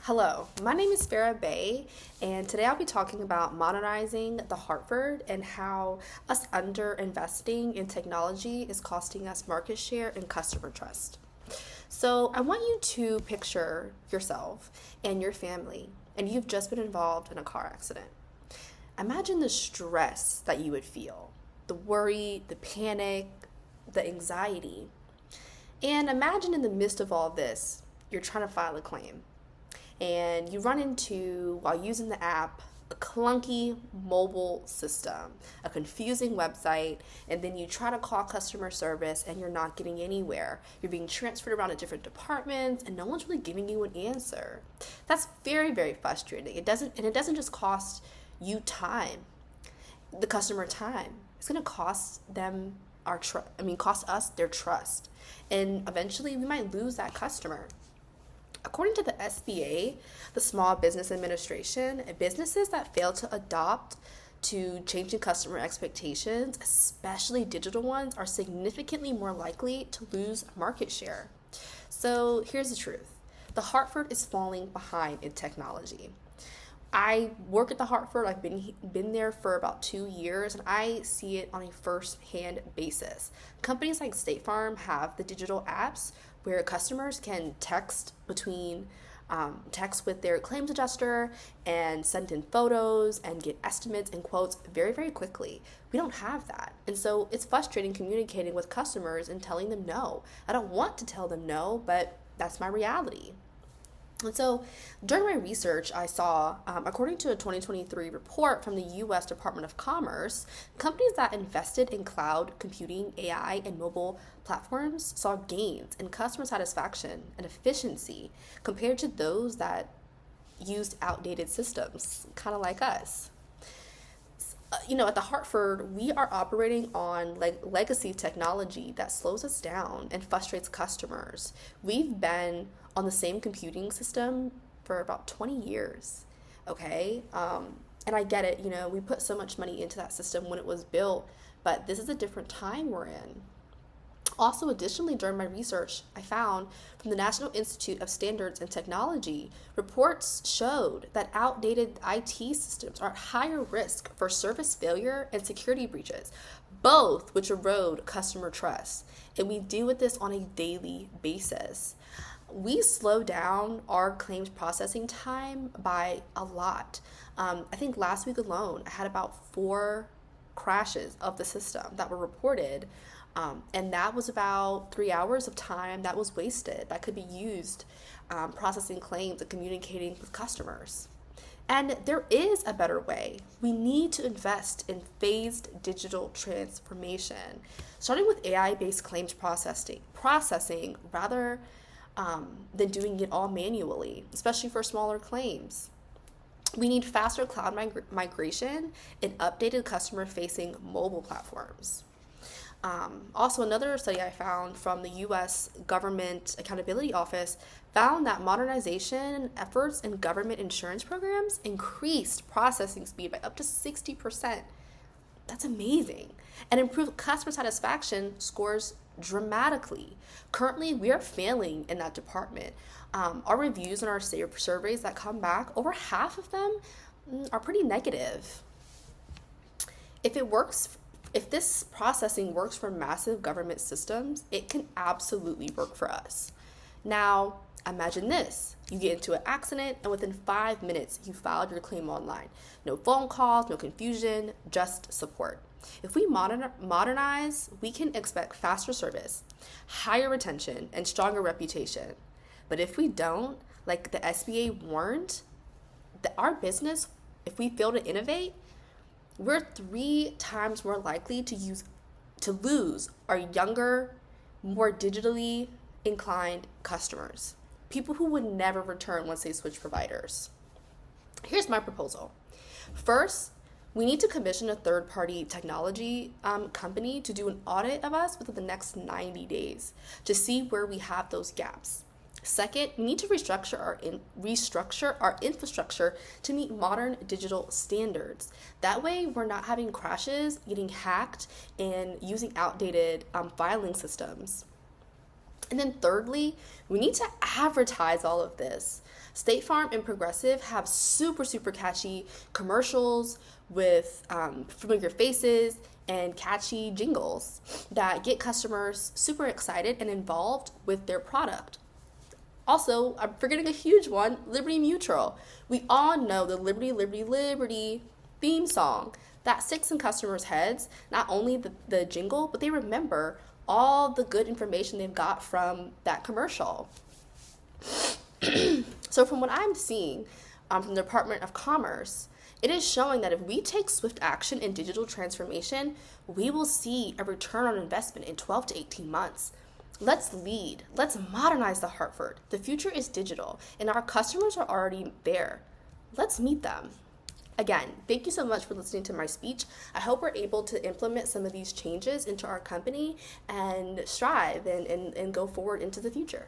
Hello, my name is Farah Bay, and today I'll be talking about modernizing the Hartford and how us underinvesting in technology is costing us market share and customer trust. So, I want you to picture yourself and your family, and you've just been involved in a car accident. Imagine the stress that you would feel, the worry, the panic, the anxiety. And imagine in the midst of all this, you're trying to file a claim and you run into, while using the app, a clunky mobile system, a confusing website, and then you try to call customer service and you're not getting anywhere. You're being transferred around to different departments and no one's really giving you an answer. That's very, very frustrating. It doesn't just cost you time, the customer time. It's going to cost them cost us their trust. And eventually we might lose that customer. According to the SBA, the Small Business Administration, businesses that fail to adopt to changing customer expectations, especially digital ones, are significantly more likely to lose market share. So here's the truth. The Hartford is falling behind in technology. I work at the Hartford. I've been there for about 2 years, and I see it on a first-hand basis. Companies like State Farm have the digital apps where customers can text with their claims adjuster and send in photos and get estimates and quotes very, very quickly. We don't have that. And so it's frustrating communicating with customers and telling them no. I don't want to tell them no, but that's my reality. And so during my research, I saw, according to a 2023 report from the U.S. Department of Commerce, companies that invested in cloud computing, AI, and mobile platforms saw gains in customer satisfaction and efficiency compared to those that used outdated systems, kind of like us. At the Hartford, we are operating on legacy technology that slows us down and frustrates customers. We've been on the same computing system for about 20 years, okay? And I get it, we put so much money into that system when it was built, but this is a different time we're in. Also, additionally, during my research, I found from the National Institute of Standards and Technology, reports showed that outdated IT systems are at higher risk for service failure and security breaches, both which erode customer trust. And we deal with this on a daily basis. We slow down our claims processing time by a lot. I think last week alone, I had about 4 crashes of the system that were reported. And that was about 3 hours of time that was wasted, that could be used processing claims and communicating with customers. And there is a better way. We need to invest in phased digital transformation, starting with AI-based claims processing rather than doing it all manually, especially for smaller claims. We need faster cloud migration and updated customer-facing mobile platforms. Also, another study I found from the U.S. Government Accountability Office found that modernization efforts in government insurance programs increased processing speed by up to 60%. That's amazing. And improved customer satisfaction scores dramatically. Currently, we are failing in that department. Our reviews and our surveys that come back, over half of them are pretty negative. If this processing works for massive government systems, it can absolutely work for us. Now, imagine this. You get into an accident and within 5 minutes, you filed your claim online. No phone calls, no confusion, just support. If we modernize, we can expect faster service, higher retention, and stronger reputation. But if we don't, like the SBA warned, our business, if we fail to innovate, we're 3 times more likely to lose our younger, more digitally inclined customers, people who would never return once they switch providers. Here's my proposal. First, we need to commission a third-party technology company to do an audit of us within the next 90 days to see where we have those gaps. Second, we need to restructure our infrastructure to meet modern digital standards. That way, we're not having crashes, getting hacked, and using outdated filing systems. And then thirdly, we need to advertise all of this. State Farm and Progressive have super, super catchy commercials with familiar faces and catchy jingles that get customers super excited and involved with their product. Also, I'm forgetting a huge one, Liberty Mutual. We all know the Liberty, Liberty, Liberty theme song that sticks in customers' heads, not only the jingle, but they remember all the good information they've got from that commercial. So from what I'm seeing from the Department of Commerce, it is showing that if we take swift action in digital transformation, we will see a return on investment in 12 to 18 months. Let's lead. Let's modernize the Hartford. The future is digital, and our customers are already there. Let's meet them. Again, thank you so much for listening to my speech. I hope we're able to implement some of these changes into our company and strive and go forward into the future.